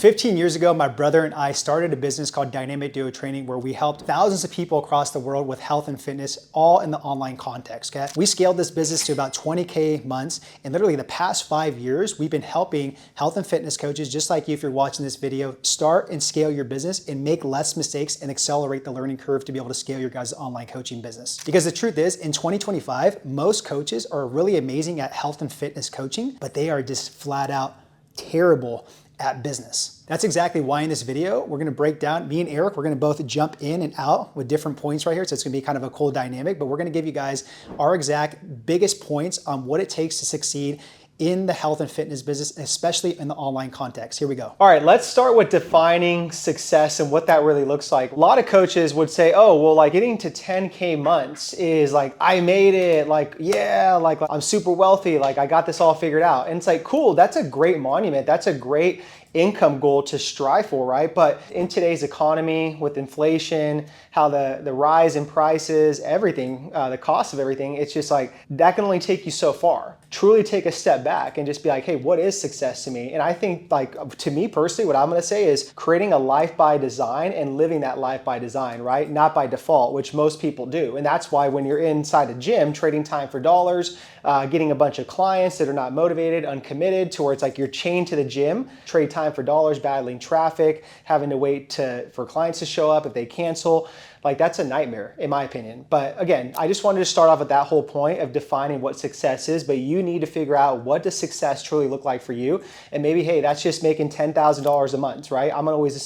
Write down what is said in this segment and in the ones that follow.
15 years ago, my brother and I started a business called Dynamic Duo Training where we helped thousands of people across the world with health and fitness, all in the online context, okay? We scaled this business to about 20K months, and literally the past 5 years, we've been helping health and fitness coaches, just like you if you're watching this video, start and scale your business and make less mistakes and accelerate the learning curve to be able to scale your guys' online coaching business. Because the truth is, in 2025, most coaches are really amazing at health and fitness coaching, but they are just flat out terrible at business. That's exactly why in this video, we're gonna break down, me and Eric, we're gonna both jump in and out with different points right here. So it's gonna be kind of a cool dynamic, but we're gonna give you guys our exact biggest points on what it takes to succeed in the health and fitness business, especially in the online context. Here we go. All right, let's start with defining success and what that really looks like. A lot of coaches would say, oh, well, like getting to 10K months is like, I made it, like, yeah, like I'm super wealthy, like I got this all figured out. And it's like, cool, that's a great monument. That's a great income goal to strive for, right? But in today's economy with inflation, how the rise in prices, everything, the cost of everything, it's just like, that can only take you so far. Truly take a step back and just be like, hey, what is success to me? And I think like, to me personally, what I'm gonna say is creating a life by design and living that life by design, right? Not by default, which most people do. And that's why when you're inside a gym, trading time for dollars, getting a bunch of clients that are not motivated, uncommitted, to where it's like you're chained to the gym, trade time for dollars, battling traffic, having to wait for clients to show up if they cancel. Like that's a nightmare in my opinion. But again, I just wanted to start off with that whole point of defining what success is, but you need to figure out what does success truly look like for you. And maybe, hey, that's just making $10,000 a month, right? I'm always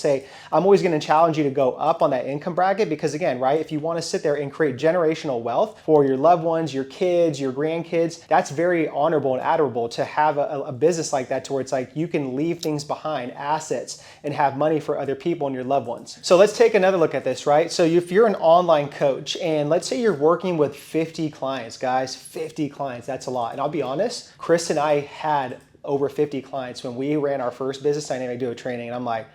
gonna challenge you to go up on that income bracket because again, right, if you wanna sit there and create generational wealth for your loved ones, your kids, your grandkids, that's very honorable and admirable to have a business like that to where it's like you can leave things behind, assets, and have money for other people and your loved ones. So let's take another look at this, right? So if you're an online coach and let's say you're working with 50 clients, guys, 50 clients, that's a lot. And I'll be honest, Chris and I had over 50 clients when we ran our first business Dynamic Duo Training. And I'm like,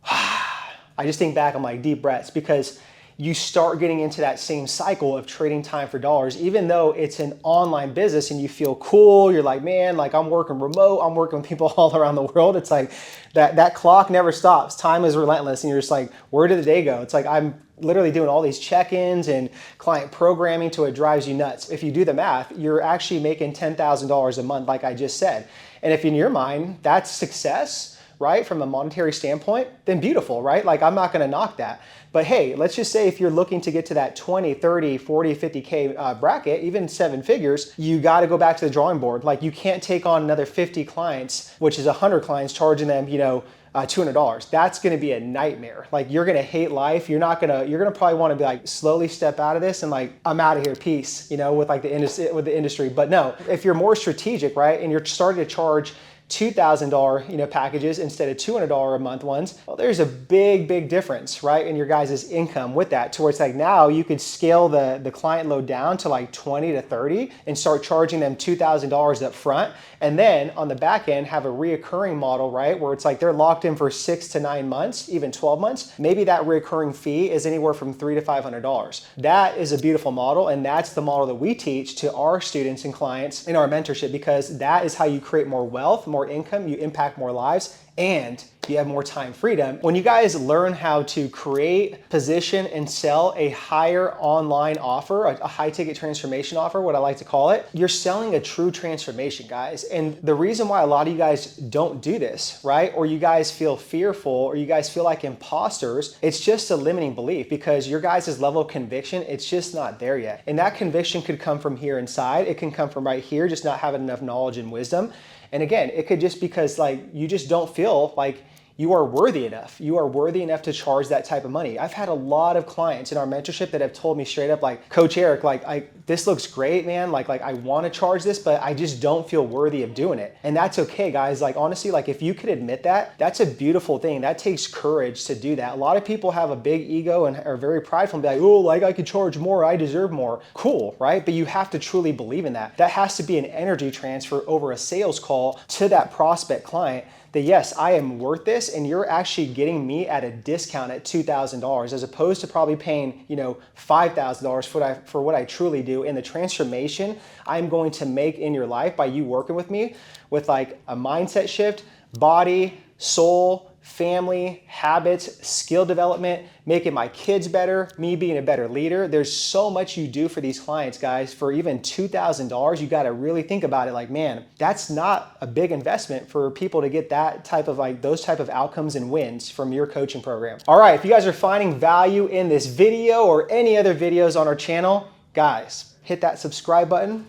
I just think back, I'm like deep breaths because you start getting into that same cycle of trading time for dollars, even though it's an online business and you feel cool. You're like, man, like I'm working remote. I'm working with people all around the world. It's like that clock never stops. Time is relentless. And you're just like, where did the day go? It's like, I'm literally doing all these check-ins and client programming till it drives you nuts. If you do the math, you're actually making $10,000 a month, like I just said. And if in your mind, that's success, right? From a monetary standpoint, then beautiful, right? Like I'm not gonna knock that. But hey, let's just say if you're looking to get to that 20, 30, 40, 50K bracket, even 7 figures, you gotta go back to the drawing board. Like you can't take on another 50 clients, which is 100 clients, charging them, $200. That's gonna be a nightmare. Like you're gonna hate life. You're gonna probably wanna be like, slowly step out of this and like, I'm out of here, peace, with like the industry. But no, if you're more strategic, right? And you're starting to charge $2,000 packages instead of $200 a month ones, well, there's a big difference, right, in your guys' income with that, to where it's like now you could scale the client load down to like 20 to 30 and start charging them $2,000 up front. And then on the back end, have a reoccurring model, right, where it's like they're locked in for 6 to 9 months, even 12 months. Maybe that reoccurring fee is anywhere from $300 to $500. That is a beautiful model. And that's the model that we teach to our students and clients in our mentorship, because that is how you create more wealth, more income, you impact more lives, and you have more time freedom. When you guys learn how to create, position, and sell a higher online offer, a high ticket transformation offer, what I like to call it, you're selling a true transformation, guys. And the reason why a lot of you guys don't do this, right? Or you guys feel fearful, or you guys feel like imposters, it's just a limiting belief because your guys' level of conviction, it's just not there yet. And that conviction could come from here inside. It can come from right here, just not having enough knowledge and wisdom. And again, it could just because like you just don't feel like you are worthy enough. You are worthy enough to charge that type of money. I've had a lot of clients in our mentorship that have told me straight up, like, Coach Eric, like this looks great, man. Like I want to charge this, but I just don't feel worthy of doing it. And that's okay, guys. Like honestly, like if you could admit that, that's a beautiful thing. That takes courage to do that. A lot of people have a big ego and are very prideful and be like, oh, like I could charge more, I deserve more. Cool, right? But you have to truly believe in that. That has to be an energy transfer over a sales call to that prospect client, that yes, I am worth this, and you're actually getting me at a discount at $2,000 as opposed to probably paying, $5,000 for what I truly do. And the transformation I'm going to make in your life by you working with me with like a mindset shift, body, soul, family, habits, skill development, making my kids better, me being a better leader. There's so much you do for these clients, guys. For even $2,000, you got to really think about it like, man, that's not a big investment for people to get that type of those type of outcomes and wins from your coaching program. All right, if you guys are finding value in this video or any other videos on our channel, guys, hit that subscribe button.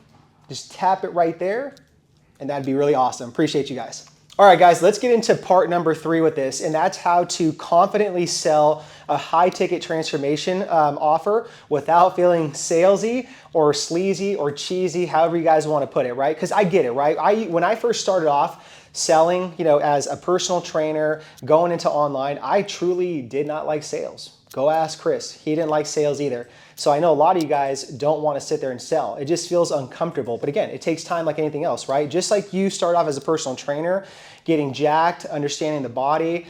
Just tap it right there, and that'd be really awesome. Appreciate you guys. All right, guys, let's get into part number 3 with this, and that's how to confidently sell a high-ticket transformation offer without feeling salesy or sleazy or cheesy, however you guys want to put it, right? Because I get it, right? When I first started off selling, as a personal trainer, going into online, I truly did not like sales. Go ask Chris. He didn't like sales either. So I know a lot of you guys don't want to sit there and sell. It just feels uncomfortable. But again, it takes time like anything else, right? Just like you start off as a personal trainer, getting jacked, understanding the body,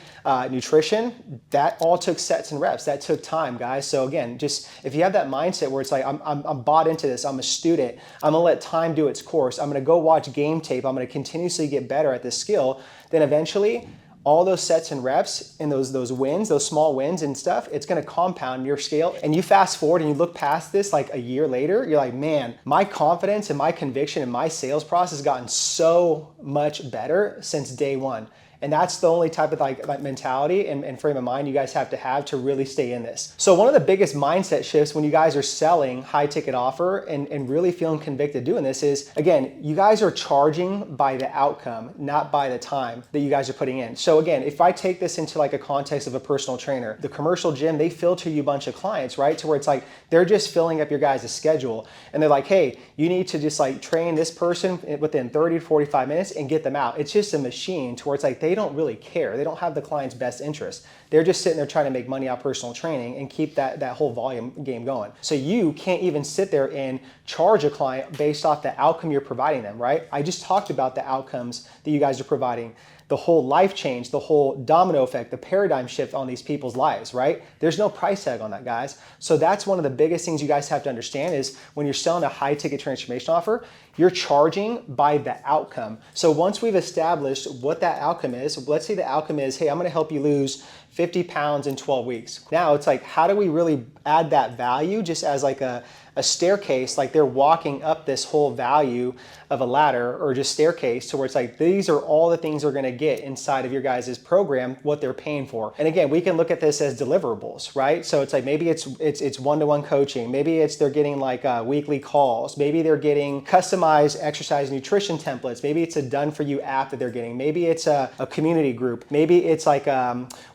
nutrition, that all took sets and reps. That took time, guys. So again, just if you have that mindset where it's like, I'm bought into this, I'm a student, I'm gonna let time do its course, I'm gonna go watch game tape, I'm gonna continuously get better at this skill, then eventually, all those sets and reps and those wins, those small wins and stuff, it's gonna compound your scale. And you fast forward and you look past this like a year later, you're like, man, my confidence and my conviction and my sales process has gotten so much better since day one. And that's the only type of like mentality and frame of mind you guys have to really stay in this. So one of the biggest mindset shifts when you guys are selling high ticket offer and really feeling convicted doing this is, again, you guys are charging by the outcome, not by the time that you guys are putting in. So again, if I take this into like a context of a personal trainer, the commercial gym, they filter you a bunch of clients, right? To where it's like, they're just filling up your guys' schedule. And they're like, hey, you need to just like train this person within 30 to 45 minutes and get them out. It's just a machine to where it's like, they don't really care. They don't have the client's best interest. They're just sitting there trying to make money out personal training and keep that whole volume game going. So you can't even sit there and charge a client based off the outcome you're providing them, right? I just talked about the outcomes that you guys are providing, the whole life change, the whole domino effect, the paradigm shift on these people's lives, right? There's no price tag on that, guys. So that's one of the biggest things you guys have to understand is when you're selling a high ticket transformation offer, you're charging by the outcome. So once we've established what that outcome is, let's say the outcome is, hey, I'm gonna help you lose 50 pounds in 12 weeks. Now it's like, how do we really add that value just as like a staircase, like they're walking up this whole value of a ladder or just staircase to where it's like, these are all the things they're gonna get inside of your guys' program, what they're paying for. And again, we can look at this as deliverables, right? So it's like, maybe it's one-to-one coaching. Maybe they're getting like weekly calls. Maybe they're getting customized exercise nutrition templates. Maybe it's a done for you app that they're getting. Maybe it's a community group. Maybe it's like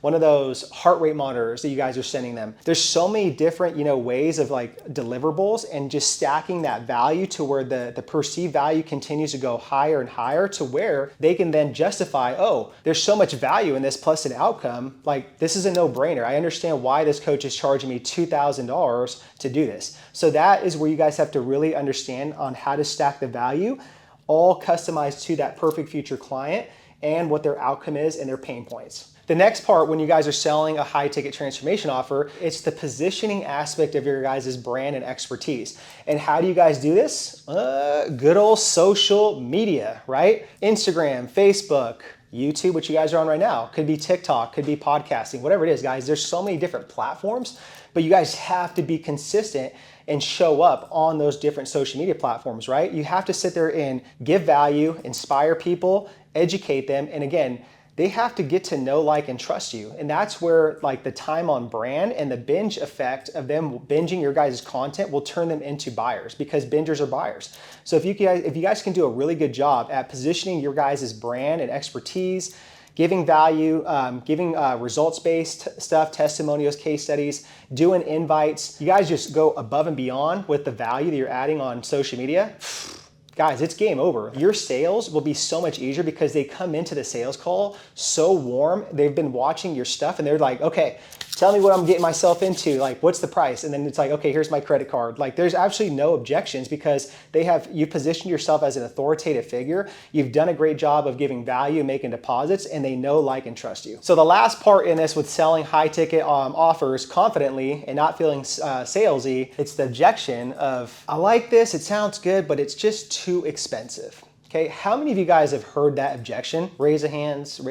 one of those heart rate monitors that you guys are sending them. There's so many different, ways of like deliverables and just stacking that value to where the perceived value continues to go higher and higher to where they can then justify, oh, there's so much value in this plus an outcome. Like, this is a no-brainer. I understand why this coach is charging me $2,000 to do this. So that is where you guys have to really understand on how to stack the value, all customized to that perfect future client and what their outcome is and their pain points. The next part, when you guys are selling a high ticket transformation offer, it's the positioning aspect of your guys' brand and expertise. And how do you guys do this? Good old social media, right? Instagram, Facebook, YouTube, which you guys are on right now. Could be TikTok, could be podcasting, whatever it is, guys. There's so many different platforms, but you guys have to be consistent and show up on those different social media platforms, right? You have to sit there and give value, inspire people, educate them, and again, they have to get to know, like, and trust you. And that's where like the time on brand and the binge effect of them binging your guys' content will turn them into buyers, because bingers are buyers. So if you guys can do a really good job at positioning your guys' brand and expertise, giving value, giving results-based stuff, testimonials, case studies, doing invites, you guys just go above and beyond with the value that you're adding on social media, guys, it's game over. Your sales will be so much easier because they come into the sales call so warm. They've been watching your stuff and they're like, okay, tell me what I'm getting myself into. Like, what's the price? And then it's like, okay, here's my credit card. Like, there's absolutely no objections because you positioned yourself as an authoritative figure. You've done a great job of giving value, making deposits, and they know, like, and trust you. So the last part in this with selling high ticket offers confidently and not feeling salesy, it's the objection of, I like this, it sounds good, but it's just too expensive. Okay, how many of you guys have heard that objection? Raise a hands,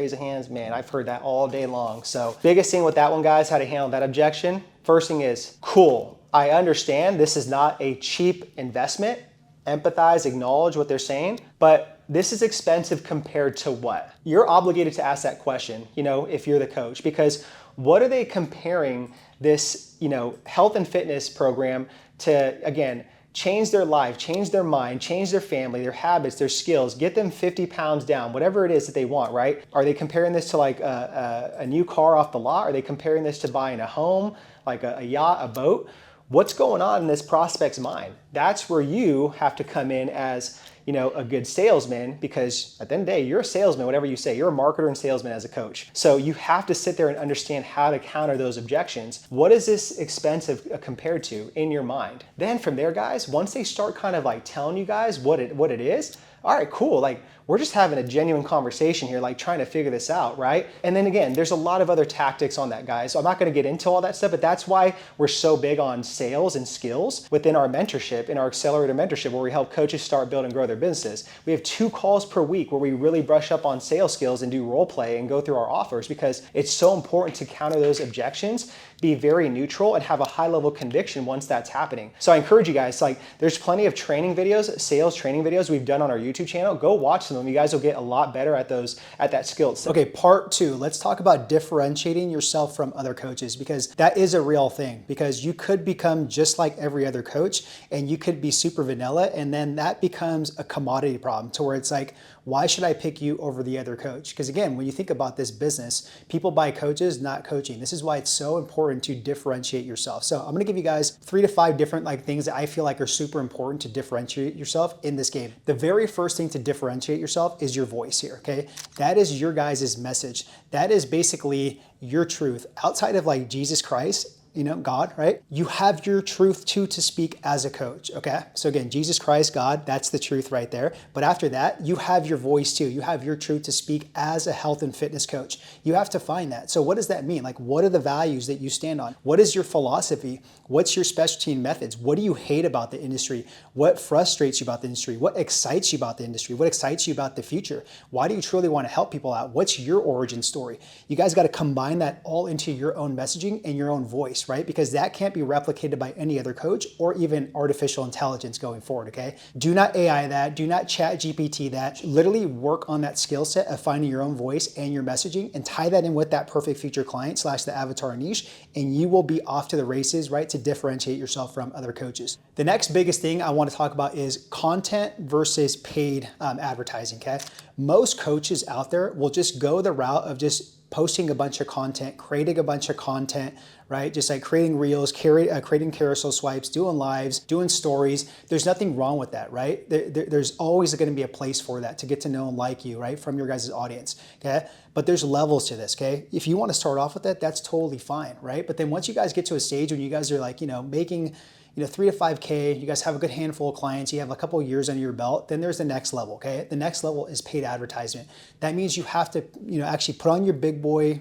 man, I've heard that all day long. So biggest thing with that one, guys, how to handle that objection. First thing is, cool, I understand this is not a cheap investment. Empathize, acknowledge what they're saying, but this is expensive compared to what? You're obligated to ask that question, if you're the coach, because what are they comparing this, health and fitness program to, again, change their life, change their mind, change their family, their habits, their skills, get them 50 pounds down, whatever it is that they want, right? Are they comparing this to like a new car off the lot? Are they comparing this to buying a home, like a yacht, a boat? What's going on in this prospect's mind? That's where you have to come in as, a good salesman, because at the end of the day, you're a salesman, whatever you say, you're a marketer and salesman as a coach. So you have to sit there and understand how to counter those objections. What is this expensive compared to in your mind? Then from there, guys, once they start kind of like telling you guys what it is, all right, cool. Like, we're just having a genuine conversation here, like trying to figure this out, right? And then again, there's a lot of other tactics on that, guys. So I'm not gonna get into all that stuff, but that's why we're so big on sales and skills within our mentorship, in our accelerator mentorship, where we help coaches start, build, and grow their businesses. We have 2 calls per week where we really brush up on sales skills and do role play and go through our offers, because it's so important to counter those objections, be very neutral, and have a high level conviction once that's happening. So I encourage you guys, like, there's plenty of training videos, sales training videos we've done on our YouTube channel. Go watch them. You guys will get a lot better at that skill. Okay, part 2, let's talk about differentiating yourself from other coaches, because that is a real thing, because you could become just like every other coach and you could be super vanilla, and then that becomes a commodity problem to where it's like, why should I pick you over the other coach? Because again, when you think about this business, people buy coaches, not coaching. This is why it's so important to differentiate yourself. So I'm gonna give you guys 3 to 5 different things that I feel like are super important to differentiate yourself in this game. The very first thing to differentiate yourself is your voice here, okay? That is your guys' message. That is basically your truth. Outside of like Jesus Christ, God, right? You have your truth too to speak as a coach, okay? So again, Jesus Christ, God, that's the truth right there. But after that, you have your voice too. You have your truth to speak as a health and fitness coach. You have to find that. So what does that mean? Like, what are the values that you stand on? What is your philosophy? What's your specialty and methods? What do you hate about the industry? What frustrates you about the industry? What excites you about the industry? What excites you about the future? Why do you truly want to help people out? What's your origin story? You guys got to combine that all into your own messaging and your own voice, right? Because that can't be replicated by any other coach or even artificial intelligence going forward, okay? Do not AI that, do not chat GPT that. Literally work on that skill set of finding your own voice and your messaging, and tie that in with that perfect future client / the avatar niche, and you will be off to the races, right, to differentiate yourself from other coaches. The next biggest thing I want to talk about is content versus paid advertising, okay? Most coaches out there will just go the route of just posting a bunch of content, creating a bunch of content, right? Just like creating reels, creating carousel swipes, doing lives, doing stories. There's nothing wrong with that, right? There's always going to be a place for that to get to know and like you, right? From your guys' audience, okay? But there's levels to this, okay? If you want to start off with that, that's totally fine, right? But then once you guys get to a stage when you guys are like, making 3 to 5K, you guys have a good handful of clients, you have a couple of years under your belt, then there's the next level, okay? The next level is paid advertisement. That means you have to, actually put on your big boy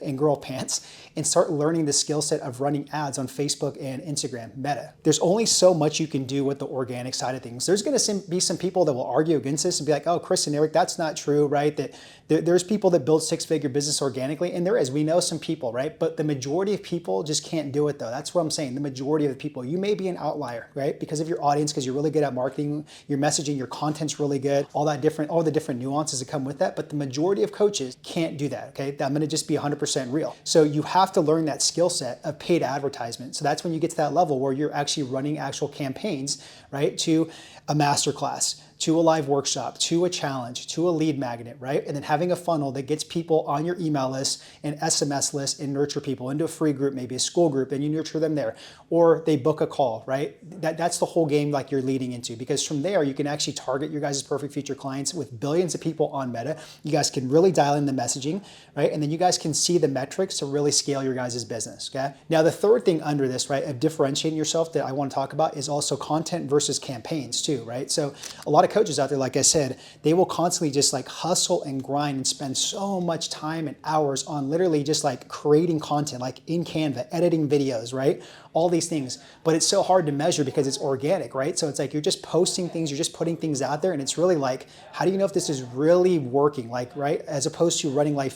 and girl pants and start learning the skill set of running ads on Facebook and Instagram, Meta. There's only so much you can do with the organic side of things. There's gonna be some people that will argue against this and be like, oh, Chris and Eric, that's not true, right? That there's people that build 6-figure business organically, and there is, we know some people, right? But the majority of people just can't do it though. That's what I'm saying. The majority of the people, you may be an outlier, right? Because of your audience, because you're really good at marketing, your messaging, your content's really good, all the different nuances that come with that. But the majority of coaches can't do that, okay? I'm gonna just be 100% real. So you have to learn that skill set of paid advertisement. So that's when you get to that level where you're actually running actual campaigns, right? To a masterclass, to a live workshop, to a challenge, to a lead magnet, right? And then having a funnel that gets people on your email list and SMS list and nurture people into a free group, maybe a school group, and you nurture them there. Or they book a call, right? That's the whole game like you're leading into, because from there you can actually target your guys' perfect future clients with billions of people on Meta. You guys can really dial in the messaging, right? And then you guys can see the metrics to really scale your guys' business, okay? Now the third thing under this, right, of differentiating yourself that I want to talk about is also content versus campaigns too, right? So a lot of of coaches out there, like I said, they will constantly just like hustle and grind and spend so much time and hours on literally just like creating content, like in Canva, editing videos, right? All these things, but it's so hard to measure because it's organic, right? So it's like you're just posting things, you're just putting things out there, and it's really like, how do you know if this is really working, like, right? As opposed to running like,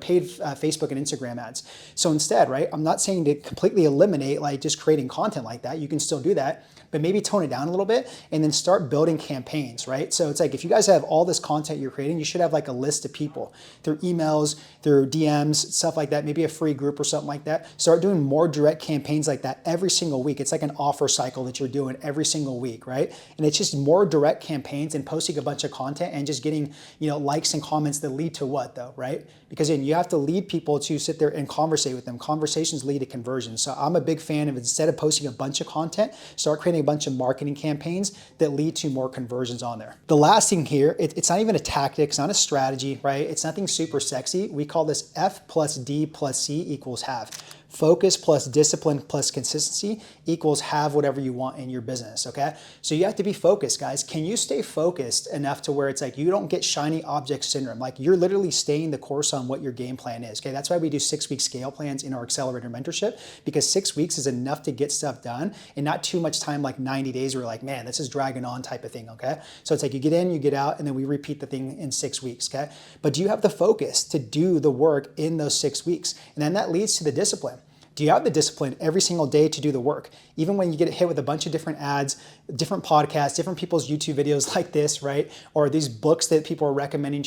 paid Facebook and Instagram ads. So instead, right, I'm not saying to completely eliminate like just creating content like that. You can still do that, but maybe tone it down a little bit and then start building campaigns, right? So it's like, if you guys have all this content you're creating, you should have like a list of people through emails, through DMs, stuff like that, maybe a free group or something like that. Start doing more direct campaigns like that every single week. It's like an offer cycle that you're doing every single week, right? And it's just more direct campaigns and posting a bunch of content and just getting, likes and comments that lead to what though, right? Because then you have to lead people to sit there and conversate with them. Conversations lead to conversions. So I'm a big fan of, instead of posting a bunch of content, start creating a bunch of marketing campaigns that lead to more conversions on there. The last thing here, it's not even a tactic, it's not a strategy, right? It's nothing super sexy. We call this F plus D plus C equals have. Focus plus discipline plus consistency equals have whatever you want in your business, okay? So you have to be focused, guys. Can you stay focused enough to where it's like you don't get shiny object syndrome? Like you're literally staying the course on what your game plan is, okay? That's why we do 6-week scale plans in our accelerator mentorship, because 6 weeks is enough to get stuff done and not too much time, like 90 days where you're like, man, this is dragging on type of thing, okay? So it's like you get in, you get out, and then we repeat the thing in 6 weeks, okay? But do you have the focus to do the work in those 6 weeks? And then that leads to the discipline. Do you have the discipline every single day to do the work? Even when you get hit with a bunch of different ads, different podcasts, different people's YouTube videos like this, right? Or these books that people are recommending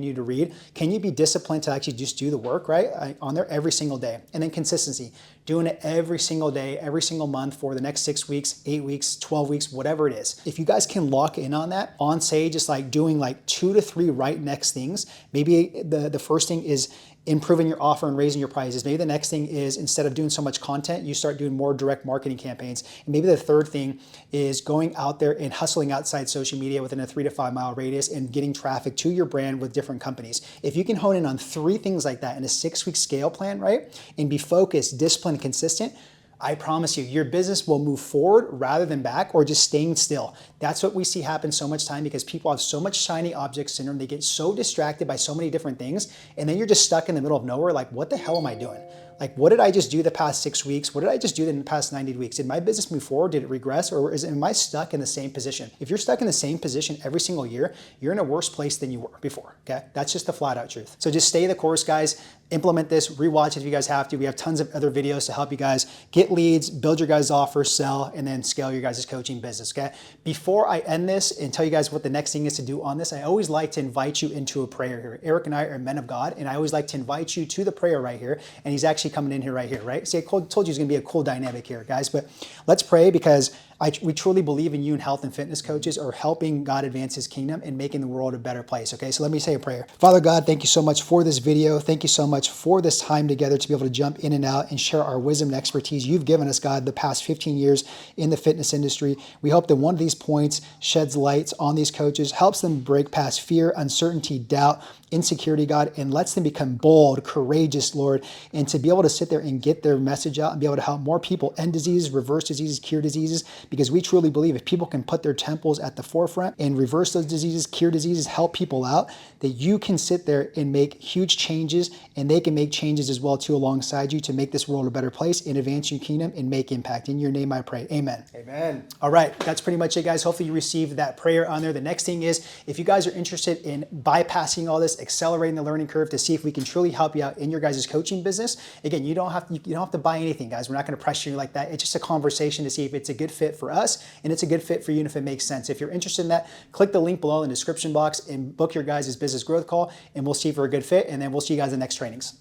you to read, can you be disciplined to actually just do the work, right? On there every single day. And then consistency, doing it every single day, every single month for the next 6 weeks, 8 weeks, 12 weeks, whatever it is. If you guys can lock in on that, on say just like doing like 2 to 3 right next things, maybe the first thing is improving your offer and raising your prices. Maybe the next thing is, instead of doing so much content, you start doing more direct marketing campaigns. And maybe the third thing is going out there and hustling outside social media within a 3 to 5 mile radius and getting traffic to your brand with different companies. If you can hone in on 3 things like that in a 6-week scale plan, right? And be focused, disciplined, consistent, I promise you, your business will move forward rather than back or just staying still. That's what we see happen so much time, because people have so much shiny object syndrome. They get so distracted by so many different things, and then you're just stuck in the middle of nowhere like, what the hell am I doing? Like, what did I just do the past 6 weeks? What did I just do in the past 90 weeks? Did my business move forward? Did it regress? Or am I stuck in the same position? If you're stuck in the same position every single year, you're in a worse place than you were before, okay? That's just the flat out truth. So just stay the course, guys. Implement this, rewatch it if you guys have to. We have tons of other videos to help you guys get leads, build your guys' offers, sell, and then scale your guys' coaching business, okay? Before I end this and tell you guys what the next thing is to do on this, I always like to invite you into a prayer here. Eric and I are men of God, and I always like to invite you to the prayer right here, and he's actually coming in here right here, right? See, I told you it's gonna be a cool dynamic here, guys, but let's pray, because we truly believe in you, and health and fitness coaches are helping God advance his kingdom and making the world a better place, okay? So let me say a prayer. Father God, thank you so much for this video. Thank you so much for this time together to be able to jump in and out and share our wisdom and expertise you've given us, God, the past 15 years in the fitness industry. We hope that one of these points sheds lights on these coaches, helps them break past fear, uncertainty, doubt, insecurity, God, and lets them become bold, courageous, Lord, and to be able to sit there and get their message out and be able to help more people end diseases, reverse diseases, cure diseases, because we truly believe if people can put their temples at the forefront and reverse those diseases, cure diseases, help people out, that you can sit there and make huge changes, and they can make changes as well too alongside you to make this world a better place and advance your kingdom and make impact. In your name I pray, amen. Amen. All right, that's pretty much it, guys. Hopefully you received that prayer on there. The next thing is, if you guys are interested in bypassing all this, accelerating the learning curve to see if we can truly help you out in your guys' coaching business, again, you don't have to buy anything, guys. We're not going to pressure you like that. It's just a conversation to see if it's a good fit for us and it's a good fit for you and if it makes sense. If you're interested in that, click the link below in the description box and book your guys' business growth call, and we'll see if we're a good fit, and then we'll see you guys in the next trainings.